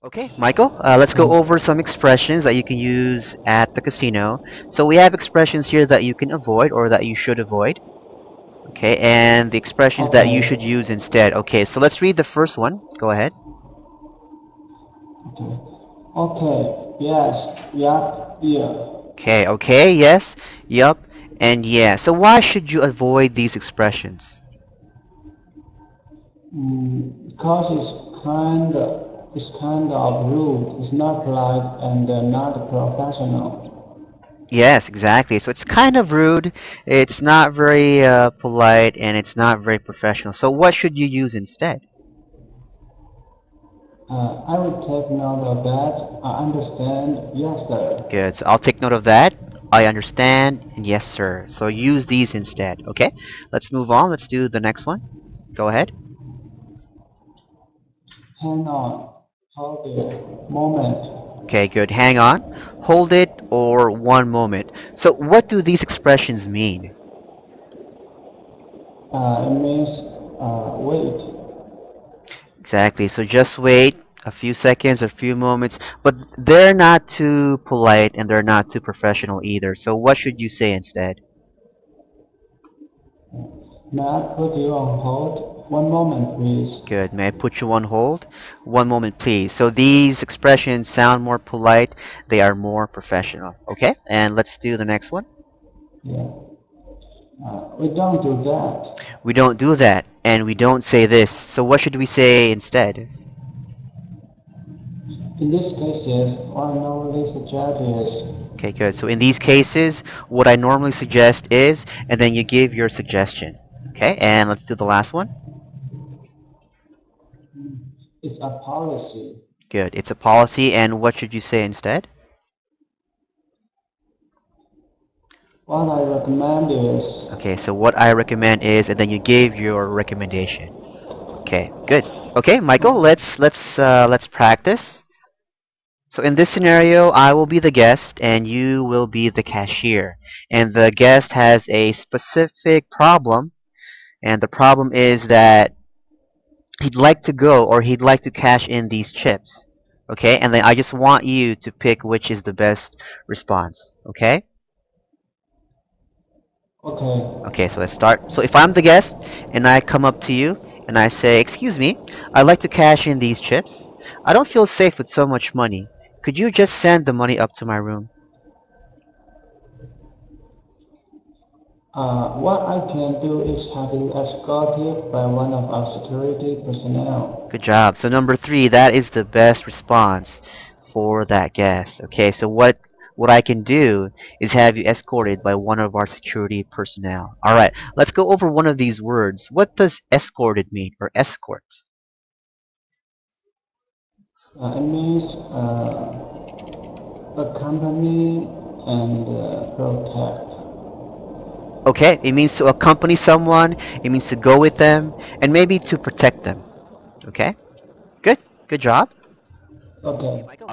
Okay, Michael, let's go over some expressions that you can use at the casino. So we have expressions here that you can avoid or that you should avoid. Okay, and the expressions that you should Okay. use instead. Okay, so let's read the first one. Go ahead. Okay. Okay. Yes. Yeah. Yeah. Okay, yes, yup, and yeah. So why should you avoid these expressions? Because it's kind of rude. It's not polite and not professional. Yes, exactly. So it's kind of rude, it's not very polite, and it's not very professional. So what should you use instead? I will take note of that. I understand. Yes, sir. Good. So I'll take note of that. I understand. And yes, sir. So use these instead. Okay. Let's move on. Let's do the next one. Go ahead. Hang on. Hold it. Moment. Okay, good. Hang on. Hold it or one moment. So what do these expressions mean? It means wait. Exactly. So just wait a few seconds, a few moments, but they're not too polite and they're not too professional either. So what should you say instead? May I put you on hold? One moment, please. Good. May I put you on hold? One moment, please. So these expressions sound more polite. They are more professional. Okay? And let's do the next one. Yeah. We don't do that. We don't do that, and we don't say this. So what should we say instead? In these cases, what I normally suggest is Okay, good. So in these cases, what I normally suggest is, and then you give your suggestion. Okay? And let's do the last one. it's a policy. Good. It's a policy, and what should you say instead? What I recommend is Okay, so what I recommend is, and then you gave your recommendation. Okay, good. Okay, Michael, let's practice. So in this scenario, I will be the guest and you will be the cashier. And the guest has a specific problem, and the problem is that he'd like to go or he'd like to cash in these chips. Okay, and then I just want you to pick which is the best response. Okay? okay. Okay, so let's start. So if I'm the guest and I come up to you and I say, "Excuse me, I'd like to cash in these chips. I don't feel safe with so much money. Could you just send the money up to my room?" What I can do is have you escorted by one of our security personnel. Good job. So number three, that is the best response for that guest. Okay, so what I can do is have you escorted by one of our security personnel. All right, let's go over one of these words. What does escorted mean or escort? It means accompany and protect. Okay, it means to accompany someone, it means to go with them, and maybe to protect them. Okay, good, good job. Okay, Okay. Michael,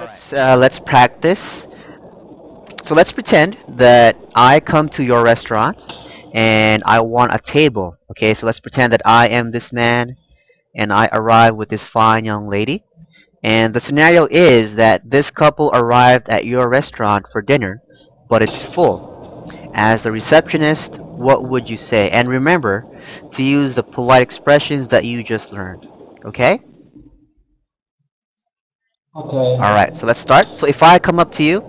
let's practice. So let's pretend that I come to your restaurant and I want a table. Okay, so let's pretend that I am this man and I arrive with this fine young lady. And the scenario is that this couple arrived at your restaurant for dinner, but it's full. As the receptionist, what would you say? And remember to use the polite expressions that you just learned. Okay? Okay. Alright, so let's start. So if I come up to you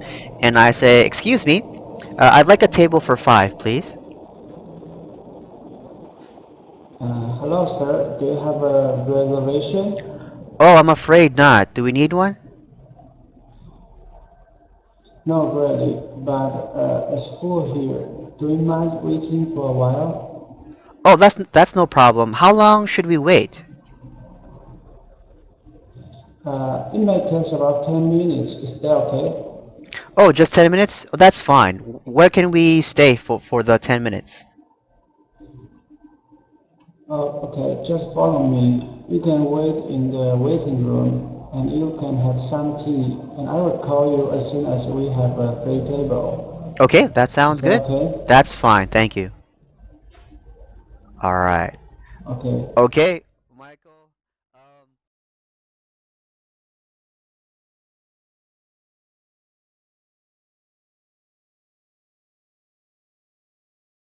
and I say, "Excuse me, I'd like a table for five, please." Hello, sir. Do you have a reservation? Oh, I'm afraid not. Do we need one? No, really, but it's full here. Do you mind waiting for a while? Oh, that's no problem. How long should we wait? It may take about 10 minutes. Is that okay? Oh, just 10 minutes? Oh, that's fine. Where can we stay for the 10 minutes? Oh, okay. Just follow me. You can wait in the waiting room, and you can have some tea. And I will call you as soon as we have a free table. Okay, that Is sounds that good. okay? That's fine. Thank you. All right. Okay. Okay, Michael.